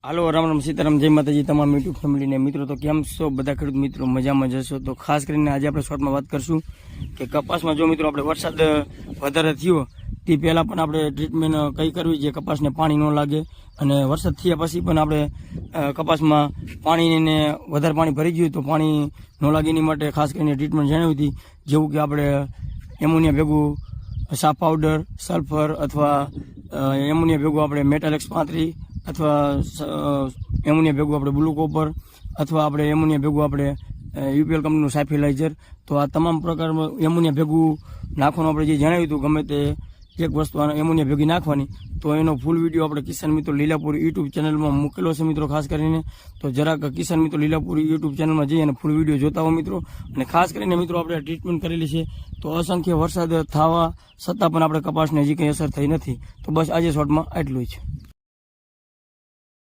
હાલો રામ રામ સીતારામ જય માતાજી તમામ યુટ્યુબ ફેમિલીને મિત્રો તો કેમ છો બધા ખેડૂત મિત્રો મજામાં જશો તો ખાસ કરીને આજે આપણે શોર્ટમાં વાત કરશું કે કપાસમાં જો મિત્રો આપણે વરસાદ વધારે થયો તે પહેલાં પણ આપણે ટ્રીટમેન્ટ કઈ કરવી જે કપાસને પાણી ન લાગે અને વરસાદ થયા પછી પણ આપણે કપાસમાં પાણીને વધારે પાણી ભરી ગયું તો પાણી ન લાગે એની માટે ખાસ કરીને ટ્રીટમેન્ટ જણાવી હતી જેવું કે આપણે એમોનિયા ભેગું સાફ પાવડર સલ્ફર અથવા એમોનિયા ભેગું આપણે મેટાલેક્સ 35 અથવા એમોનિયા ભેગું આપણે બ્લુ કોપર અથવા આપણે એમોનિયા ભેગું આપણે યુપીએલ કંપનીનું સાયફિલાઇઝર તો આ તમામ પ્રકારમાં એમોનિયા ભેગું નાખવાનું આપણે જે જણાવ્યું હતું ગમે તે એક વસ્તુ એમોનિયા ભેગી નાખવાની તો એનો ફૂલ વિડીયો આપણે કિસાન મિત્રો લીલાપુર યુટ્યુબ ચેનલમાં મૂકેલો છે મિત્રો ખાસ કરીને તો જરાક કિસાન મિત્રો લીલાપુર યુટ્યુબ ચેનલમાં જઈ અને ફૂલ વિડીયો જોતા હો મિત્રો અને ખાસ કરીને મિત્રો આપણે ટ્રીટમેન્ટ કરેલી છે તો અસંખ્ય વરસાદ થવા છતાં પણ આપણે કપાસને હજી કંઈ અસર થઈ નથી તો બસ આજે શોર્ટમાં આટલું જ છે.